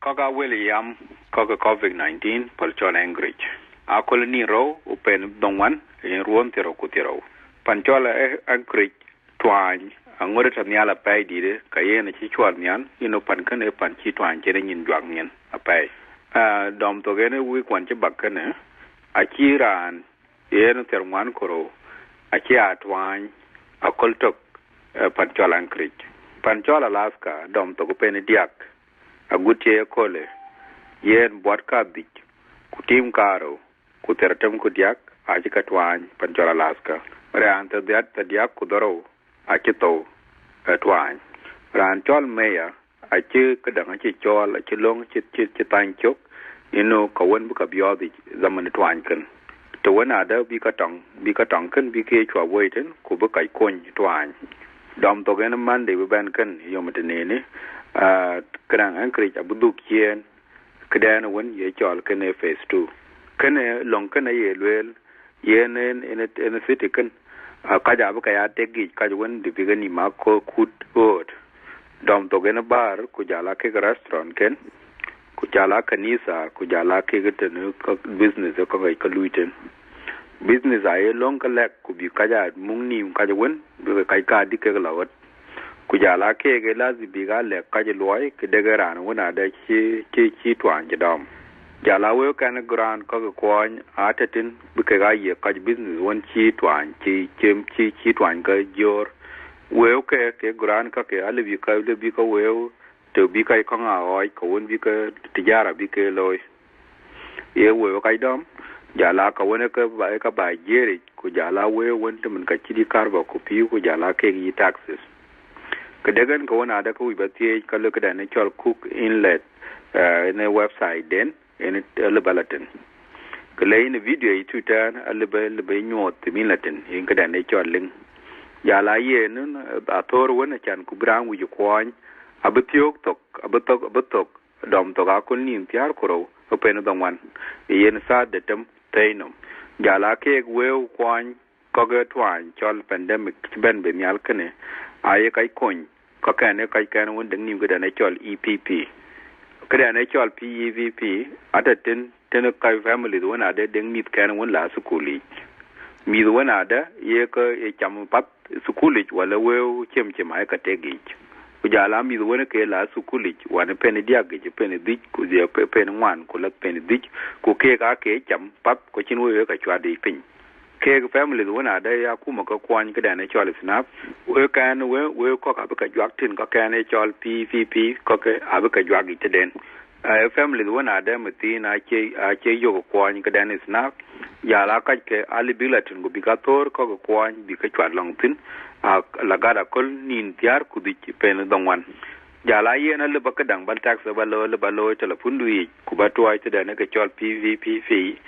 Kaga William Kaga COVID-19 Palchon Anchorage. A colony row open Dongwan in Ruan Terokutiro. Panchola Anchorage Twine angore tamiala pay dide kayen chichuan yan pankan panchi twan jering in Dwangyan a pay. Dom togene week one chibakane Achiran yen terman koro Achia twine a coltok Panchola Anchorage. Panchola Alaska dom togopen diak a gutye kole yen botka dik kutim karo kutertem kudiak ajika twine Panchola Alaska. Ran that the diak kudoro achito twine. Ran chol meya achi kadang achi chol achi long chit tan chok kawan buka biodi zaman twine kan. To one other bika tong kan bike chwa waitin kubuka ikon twine. Dom togen Monday we ban kan yomatinene kadang Anchorage abuduk yen kadana wen ye chol kan phase 2. Kan long kan ye lwel yen in a city kan kaja abu kaya tegi kaja wen dipigani mako kut od dom togen bar kujala ke restaurant ken kujala kanisa kujala ke geten business ko ga kaluiten business ay long kalek kubi kaja mungni kaja wen kai ka dike lawat kujala ke ge lazi biga le kaja loy ke daga ran wana da chi twan jidam jala we kan gran ko ko atatin buke ga ye ka business won chi twan chi twan ga jor we ke gran ka ke ali bi ka we to bi kai ko nga oi ko won bi ka tijara bi ke loy ye we ka dom jala ka wona ka ba jeri ku jala we won to mun ka chi karba ku pi ku jala ke yi taxes ka dagan ko wona da ko bi tie ka lo ka da ne chol cook inlet in a website den in a balatin. Kalay in a video you turn a little nyot the milatin in Kada nature link. Yala yen a thor one a chan kubran with your coin, a butiok tok, a butok, dom togakuni in Tiarkoro, open the one, a yen sad the tem tainum. Yala cake well coin, cogger twine, child pandemic, ben be mialkane, ayakai coin, cockane, kaikan, one the new good natural EPP. Kada natural PEVP at a ten family the one other then meet can one la sukuli. Me the one other yeka a chamupat sukulich while a well chim I can take it. Ujala me the one ke la sukulich one a penny diagage a penny ditch could be a pen one collect penny ditch could cake a cake cham pap coaching work a chwadi pin. Keg family the one other yakumaka kwan kada natural snap. We can we cock up a juactin cocker natural PVP cocker abaka juagi to den. Family the one other matin ache yoga kwan kada snap. Yala kake ali bilatin go bigator cock kwan bika longtin lagada col nin tiar kudich pen the one. Jala yen a libakadang baltax of a low telepundu kubatoi to the negatual PVP fee.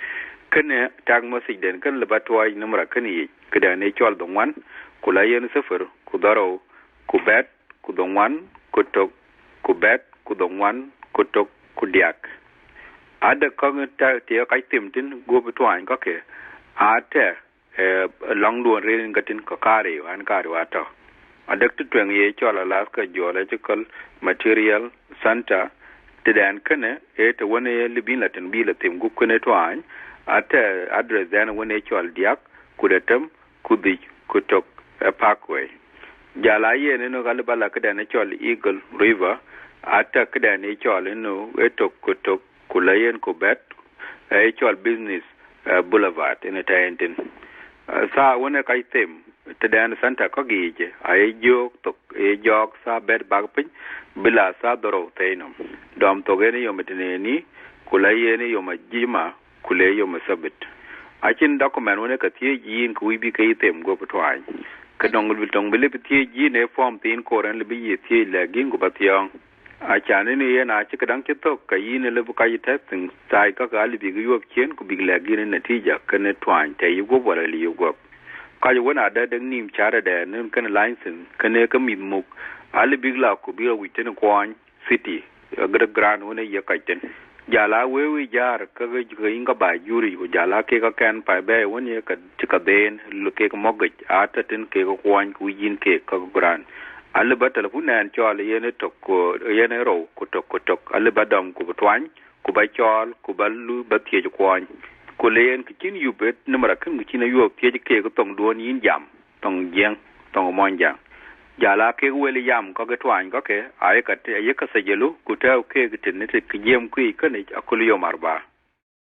Kene tag message den kan lebatwa numra kani kada natural don one kulayen sefer kudaro kubet kudon one kutok kubet kudon one kutok kudiak ada kong ta te kai timtin go betwine ka ke ate long do rin gatin ka kare an kare wata adak tweng ye chola Alaska Geological Material Center tedan kane et wone libin latin bilatim gukune twine ate address then when actual diak kudatem kudi kutok parkway jala ye no galbala kada natural Eagle River ate kada natural no etok kutok kulayen kubet actual business boulevard in a taintin sa wona kai tem tedan santa kogije ay jok tok e jok sa bed bagpin bila sa doro tainom dom togene yometene kulayen yomajima kule yo masabit akin document wona ka tie yin ku bi kay tem go patwai ka dongul bil tong bele tie ji ne form tin koran le bi tie la gin go patyong a chane ne yana ci ka dang ci to ka yin le bu ka yi testing sai ka ga li bi go chen ku bi la gin na tija ka ne twan te yu go wala li yu go ka yi wona da dang nim chara da ne kan license ka ne ka mi muk ali bi la ku bi wi ten kwan city ga gran wona ya ka ten jala wewe jar kaga inga ba juri ko jala ke ka kan pa be woni ka tika den lu ke ko mogaj ata tin ke ko kwan ku yin ke ka gran alle ba telefon nan chol yene tokko yene ro ku tok alle ba dam ku twany ku ba chol ku ba lu ba tie kwon ku len kin yubet numara kan kin yu tie ke ko tong don yin jam tong jeng tong monjang jala ke weli yam ko ke twany ko ke ay ka te ye ka sejelu ku ta ke tin ne ke jem ku ka ne akulu yo marba